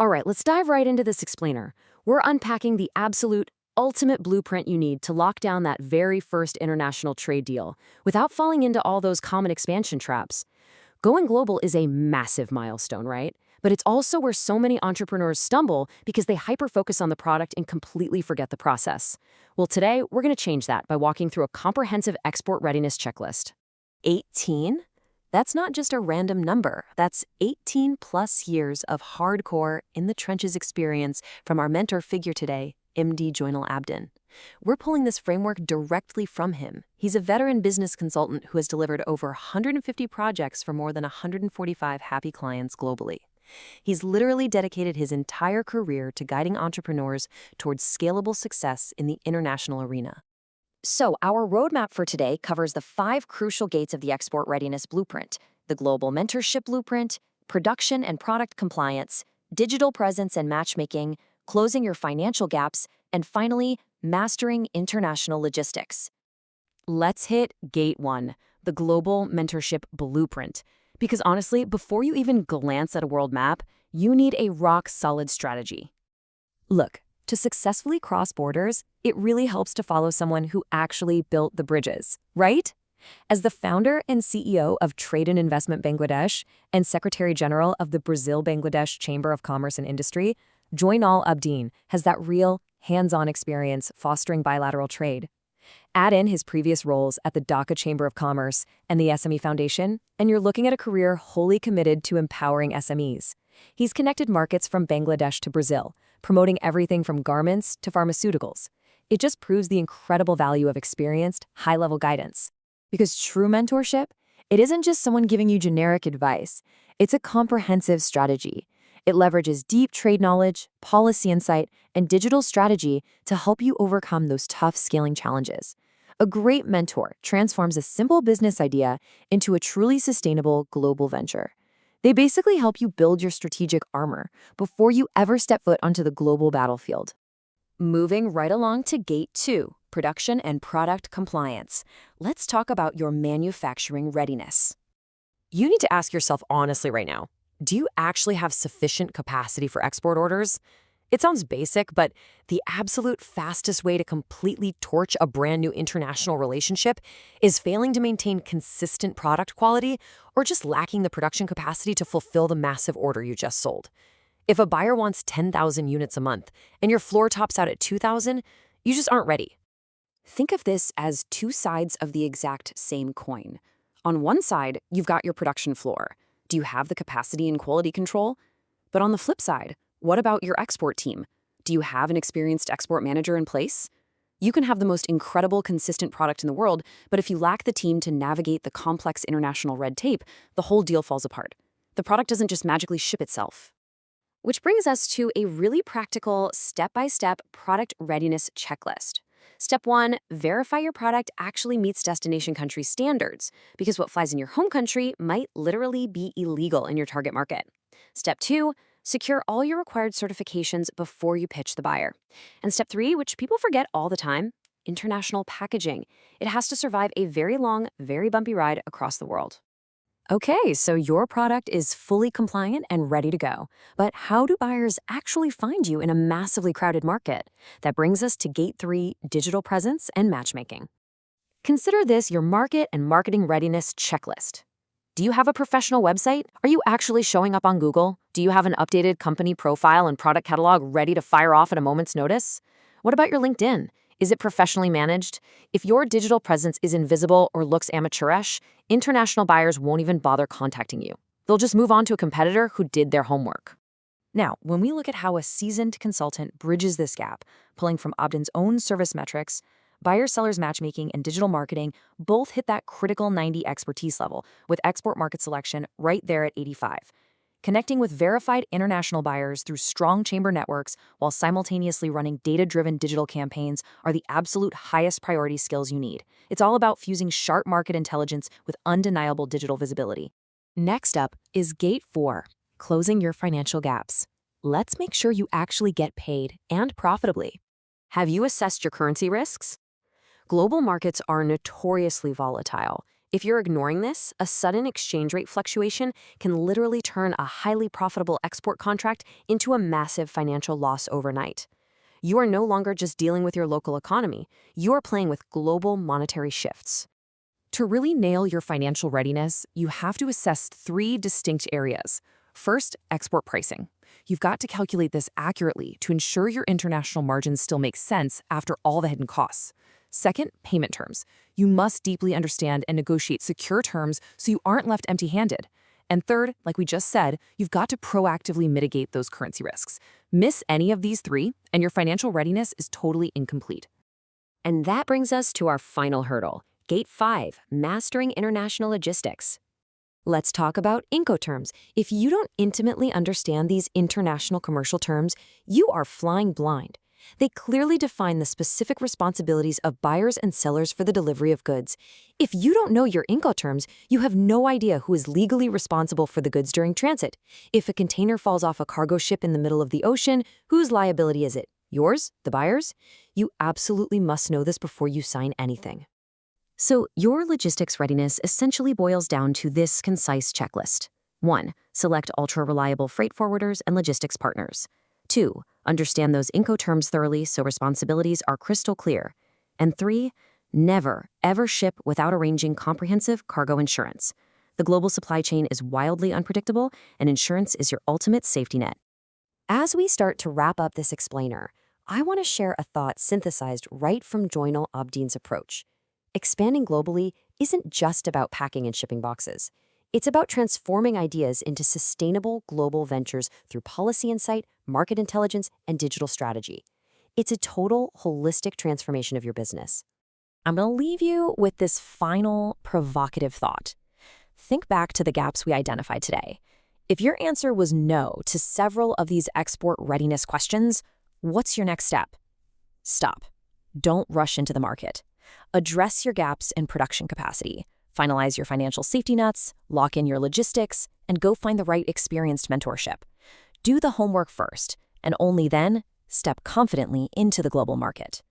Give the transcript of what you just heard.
All right, let's dive right into this explainer. We're unpacking the absolute ultimate blueprint you need to lock down that very first international trade deal without falling into all those common expansion traps. Going global is a massive milestone, right? But it's also where so many entrepreneurs stumble because they hyper-focus on the product and completely forget the process. Well, today, we're going to change that by walking through a comprehensive export readiness checklist. 18? That's not just a random number. That's 18 plus years of hardcore, in the trenches experience from our mentor figure today, MD Joynal Abdin. We're pulling this framework directly from him. He's a veteran business consultant who has delivered over 150 projects for more than 145 happy clients globally. He's literally dedicated his entire career to guiding entrepreneurs towards scalable success in the international arena. So, our roadmap for today covers the 5 crucial gates of the export readiness blueprint: the global mentorship blueprint, production and product compliance, digital presence and matchmaking, closing your financial gaps, and finally, mastering international logistics. Let's hit Gate 1, the global mentorship blueprint. Because honestly, before you even glance at a world map, you need a rock-solid strategy. Look, to successfully cross borders, it really helps to follow someone who actually built the bridges, right? As the founder and CEO of Trade and Investment Bangladesh and Secretary General of the Brazil-Bangladesh Chamber of Commerce and Industry, Joynal Abdin has that real, hands-on experience fostering bilateral trade. Add in his previous roles at the Dhaka Chamber of Commerce and the SME Foundation, and you're looking at a career wholly committed to empowering SMEs. He's connected markets from Bangladesh to Brazil, promoting everything from garments to pharmaceuticals. It just proves the incredible value of experienced, high-level guidance. Because true mentorship, it isn't just someone giving you generic advice. It's a comprehensive strategy. It leverages deep trade knowledge, policy insight, and digital strategy to help you overcome those tough scaling challenges. A great mentor transforms a simple business idea into a truly sustainable global venture. They basically help you build your strategic armor before you ever step foot onto the global battlefield. Moving right along to Gate 2, production and product compliance. Let's talk about your manufacturing readiness. You need to ask yourself honestly right now, do you actually have sufficient capacity for export orders? It sounds basic, but the absolute fastest way to completely torch a brand new international relationship is failing to maintain consistent product quality or just lacking the production capacity to fulfill the massive order you just sold. If a buyer wants 10,000 units a month and your floor tops out at 2,000, you just aren't ready. Think of this as 2 sides of the exact same coin. On one side, you've got your production floor. Do you have the capacity and quality control? But on the flip side, what about your export team? Do you have an experienced export manager in place? You can have the most incredible, consistent product in the world, but if you lack the team to navigate the complex international red tape, the whole deal falls apart. The product doesn't just magically ship itself. Which brings us to a really practical, step-by-step product readiness checklist. Step 1, verify your product actually meets destination country standards, because what flies in your home country might literally be illegal in your target market. Step 2, secure all your required certifications before you pitch the buyer. And step 3, which people forget all the time, international packaging. It has to survive a very long, very bumpy ride across the world. Okay, so your product is fully compliant and ready to go. But how do buyers actually find you in a massively crowded market? That brings us to Gate 3, digital presence and matchmaking. Consider this your market and marketing readiness checklist. Do you have a professional website? Are you actually showing up on Google? Do you have an updated company profile and product catalog ready to fire off at a moment's notice? What about your LinkedIn? Is it professionally managed? If your digital presence is invisible or looks amateurish, international buyers won't even bother contacting you. They'll just move on to a competitor who did their homework. Now, when we look at how a seasoned consultant bridges this gap, pulling from Abdin's own service metrics, buyer-sellers matchmaking and digital marketing both hit that critical 90 expertise level, with export market selection right there at 85. Connecting with verified international buyers through strong chamber networks while simultaneously running data-driven digital campaigns are the absolute highest priority skills you need. It's all about fusing sharp market intelligence with undeniable digital visibility. Next up is Gate 4, closing your financial gaps. Let's make sure you actually get paid and profitably. Have you assessed your currency risks? Global markets are notoriously volatile. If you're ignoring this, a sudden exchange rate fluctuation can literally turn a highly profitable export contract into a massive financial loss overnight. You are no longer just dealing with your local economy, you are playing with global monetary shifts. To really nail your financial readiness, you have to assess three distinct areas. First, export pricing. You've got to calculate this accurately to ensure your international margins still make sense after all the hidden costs. Second, payment terms. You must deeply understand and negotiate secure terms so you aren't left empty-handed. And third, like we just said, you've got to proactively mitigate those currency risks. Miss any of these three, and your financial readiness is totally incomplete. And that brings us to our final hurdle, Gate 5, Mastering International Logistics. Let's talk about Incoterms. If you don't intimately understand these international commercial terms, you are flying blind. They clearly define the specific responsibilities of buyers and sellers for the delivery of goods. If you don't know your Incoterms, you have no idea who is legally responsible for the goods during transit. If a container falls off a cargo ship in the middle of the ocean, whose liability is it? Yours? The buyer's? You absolutely must know this before you sign anything. So, your logistics readiness essentially boils down to this concise checklist. 1. Select ultra-reliable freight forwarders and logistics partners. 2. Understand those Incoterms thoroughly so responsibilities are crystal clear. And 3. Never, ever ship without arranging comprehensive cargo insurance. The global supply chain is wildly unpredictable, and insurance is your ultimate safety net. As we start to wrap up this explainer, I want to share a thought synthesized right from Joynal Abdeen's approach. Expanding globally isn't just about packing and shipping boxes. It's about transforming ideas into sustainable global ventures through policy insight, market intelligence, and digital strategy. It's a total, holistic transformation of your business. I'm going to leave you with this final, provocative thought. Think back to the gaps we identified today. If your answer was no to several of these export readiness questions, what's your next step? Stop. Don't rush into the market. Address your gaps in production capacity, finalize your financial safety nets, lock in your logistics, and go find the right experienced mentorship. Do the homework first, and only then step confidently into the global market.